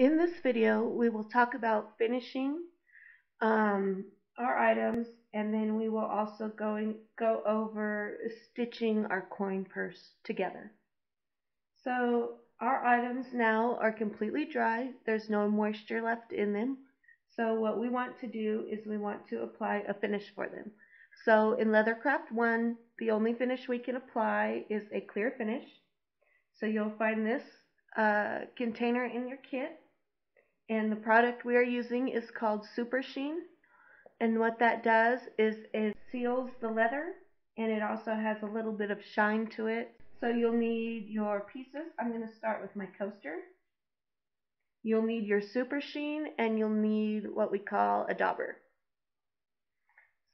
In this video, we will talk about finishing our items, and then we will also go over stitching our coin purse together. So our items now are completely dry. There's no moisture left in them. So what we want to do is we want to apply a finish for them. So in Leathercraft 1, the only finish we can apply is a clear finish. So you'll find this container in your kit. And the product we are using is called Super Sheen. And what that does is it seals the leather, and it also has a little bit of shine to it. So you'll need your pieces. I'm going to start with my coaster. You'll need your Super Sheen, and you'll need what we call a dauber.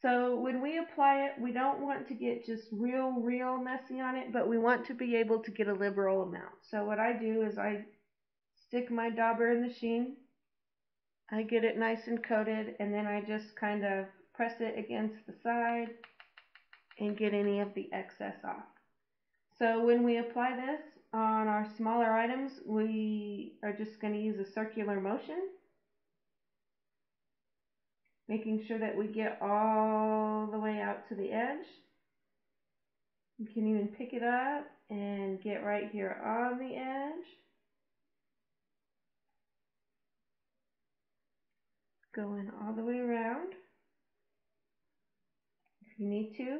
So when we apply it, we don't want to get just real messy on it, but we want to be able to get a liberal amount. So what I do is I stick my dauber in the sheen. I get it nice and coated, and then I just kind of press it against the side and get any of the excess off. So when we apply this on our smaller items, we are just going to use a circular motion, making sure that we get all the way out to the edge. You can even pick it up and get right here on the edge. Going all the way around. If you need to,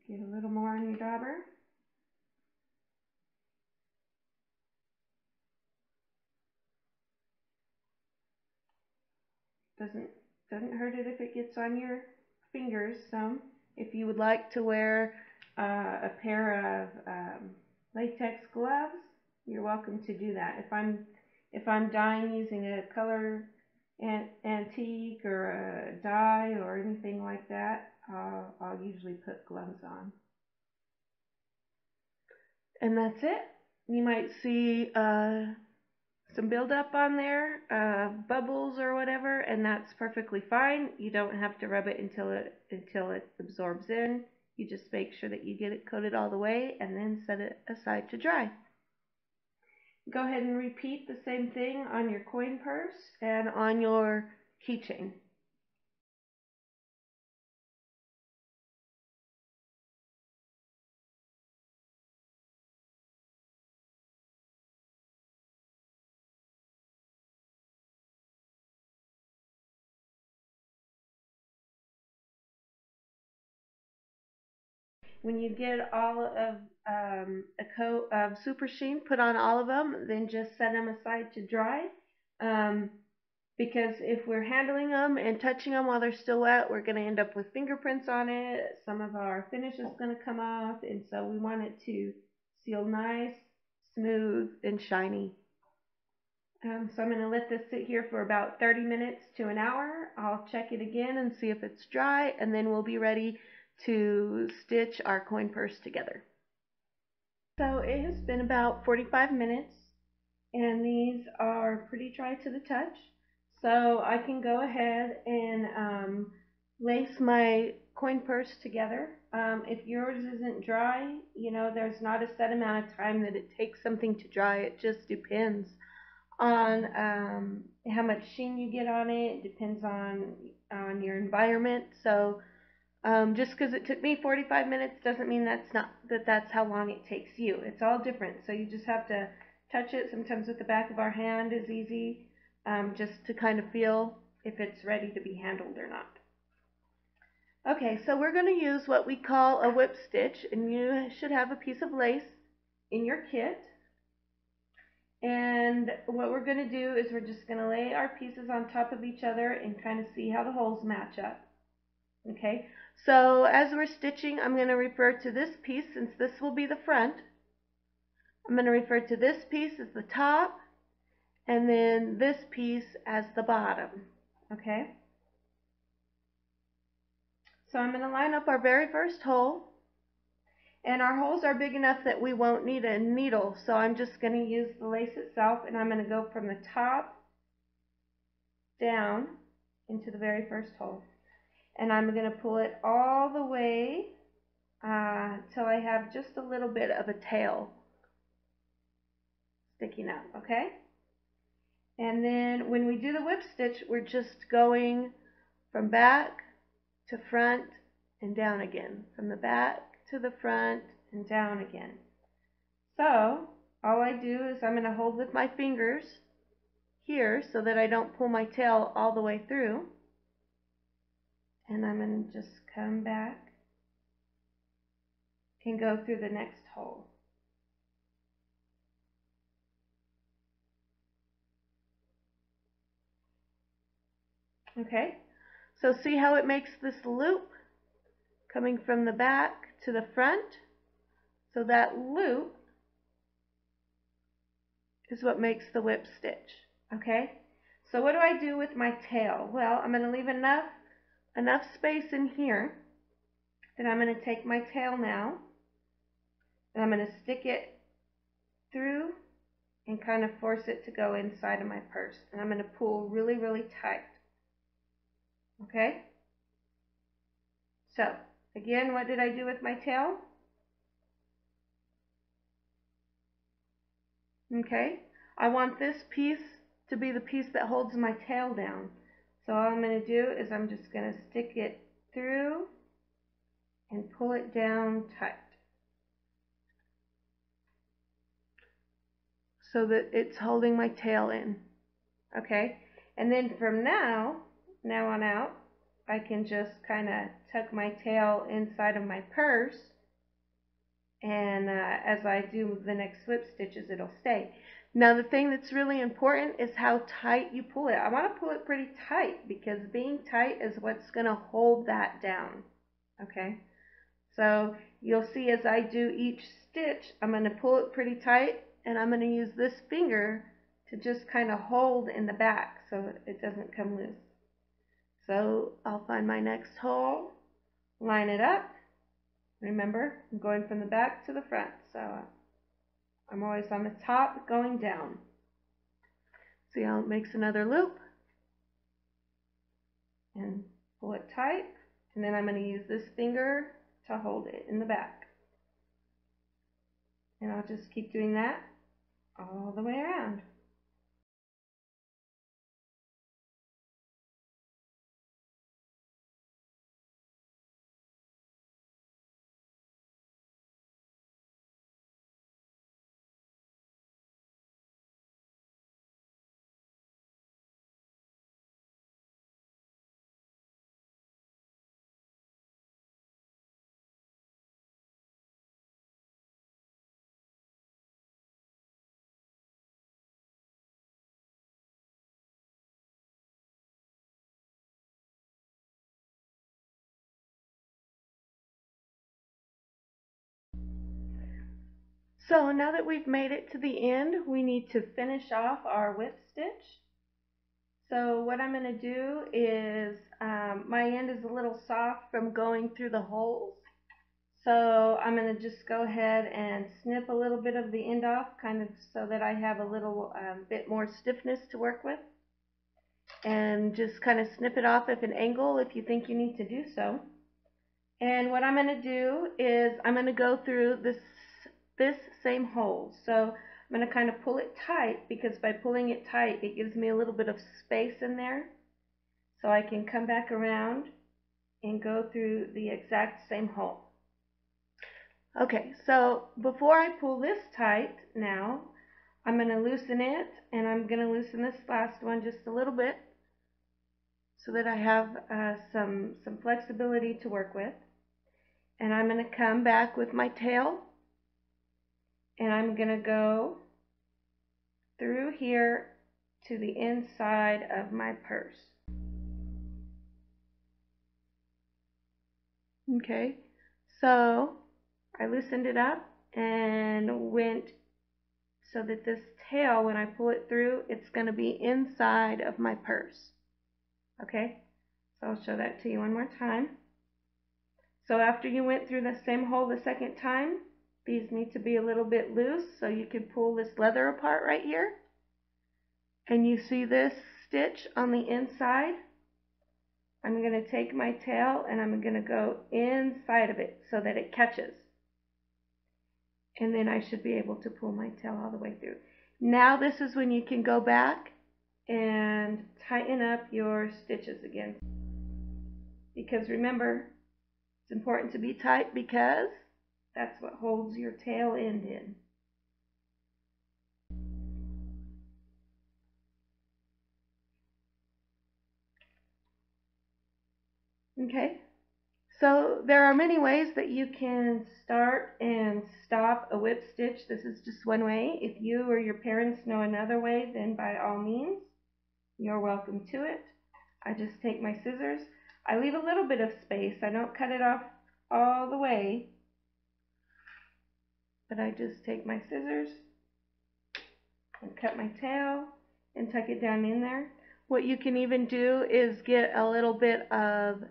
get a little more on your dauber. Doesn't hurt it if it gets on your fingers some. If you would like to wear a pair of latex gloves, you're welcome to do that. If I'm dyeing using a color antique or a dye or anything like that, I'll usually put gloves on. And that's it. You might see some buildup on there, bubbles or whatever, and that's perfectly fine. You don't have to rub it until it absorbs in. You just make sure that you get it coated all the way and then set it aside to dry. Go ahead and repeat the same thing on your coin purse and on your keychain. When you get all of a coat of Super Sheen, put on all of them, then just set them aside to dry. Because if we're handling them and touching them while they're still wet, we're going to end up with fingerprints on it. Some of our finish is going to come off, and so we want it to seal nice, smooth, and shiny. So I'm going to let this sit here for about 30 minutes to an hour. I'll check it again and see if it's dry, and then we'll be ready to stitch our coin purse together. So it has been about 45 minutes, and these are pretty dry to the touch. So I can go ahead and lace my coin purse together. If yours isn't dry, there's not a set amount of time that it takes something to dry. It just depends on how much sheen you get on it. It depends on your environment. So just because it took me 45 minutes doesn't mean that's how long it takes you. It's all different. So you just have to touch it. Sometimes with the back of our hand is easy, just to kind of feel if it's ready to be handled or not. Okay, so we're going to use what we call a whip stitch, and you should have a piece of lace in your kit. And what we're going to do is we're just going to lay our pieces on top of each other and kind of see how the holes match up. Okay, so as we're stitching, I'm going to refer to this piece, since this will be the front. I'm going to refer to this piece as the top, and then this piece as the bottom. Okay, so I'm going to line up our very first hole, and our holes are big enough that we won't need a needle, so I'm just going to use the lace itself, and I'm going to go from the top down into the very first hole, and I'm going to pull it all the way till I have just a little bit of a tail sticking out. Okay, And then when we do the whip stitch, we're just going from back to front and down again. From the back to the front and down again. So all I do is I'm going to hold with my fingers here so that I don't pull my tail all the way through. And I'm going to just come back and go through the next hole. Okay, so see how it makes this loop coming from the back to the front? So that loop is what makes the whip stitch. Okay, so what do I do with my tail? Well, I'm going to leave enough space in here that I'm going to take my tail now and I'm going to stick it through and kind of force it to go inside of my purse. And I'm going to pull really, really tight. Okay? So, again, what did I do with my tail? Okay? I want this piece to be the piece that holds my tail down. So all I'm going to do is I'm just going to stick it through and pull it down tight, so that it's holding my tail in. Okay? And then from now on out, I can just kind of tuck my tail inside of my purse, and as I do the next slip stitches, it'll stay. Now the thing that's really important is how tight you pull it. I want to pull it pretty tight because being tight is what's going to hold that down. Okay? So you'll see as I do each stitch, I'm going to pull it pretty tight, and I'm going to use this finger to just kind of hold in the back so it doesn't come loose. So I'll find my next hole, line it up. Remember, I'm going from the back to the front, so I'm always on the top going down. See how it makes another loop, and pull it tight, and then I'm going to use this finger to hold it in the back. And I'll just keep doing that all the way around. So now that we've made it to the end, we need to finish off our whip stitch. So what I'm going to do is, my end is a little soft from going through the holes. So I'm going to just go ahead and snip a little bit of the end off, kind of so that I have a little bit more stiffness to work with. And just kind of snip it off at an angle if you think you need to do so. And what I'm going to do is I'm going to go through this same hole. So I'm going to kind of pull it tight, because by pulling it tight it gives me a little bit of space in there, so I can come back around and go through the exact same hole. Okay, so before I pull this tight now, I'm going to loosen it, and I'm going to loosen this last one just a little bit so that I have some flexibility to work with. And I'm going to come back with my tail, and I'm going to go through here to the inside of my purse. Okay, so I loosened it up and went so that this tail, when I pull it through, it's going to be inside of my purse. Okay, so I'll show that to you one more time. So after you went through the same hole the second time, these need to be a little bit loose, so you can pull this leather apart right here. And you see this stitch on the inside? I'm going to take my tail and I'm going to go inside of it so that it catches. And then I should be able to pull my tail all the way through. Now this is when you can go back and tighten up your stitches again. Because remember, it's important to be tight because that's what holds your tail end in. Okay, so there are many ways that you can start and stop a whip stitch. This is just one way. If you or your parents know another way, then by all means, you're welcome to it. I just take my scissors. I leave a little bit of space. I don't cut it off all the way, but I just take my scissors and cut my tail and tuck it down in there. What you can even do is get a little bit of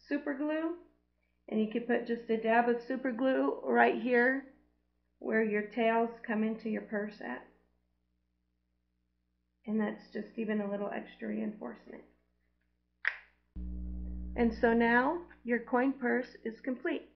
super glue, and you can put just a dab of super glue right here where your tails come into your purse at. And that's just even a little extra reinforcement. And so now your coin purse is complete.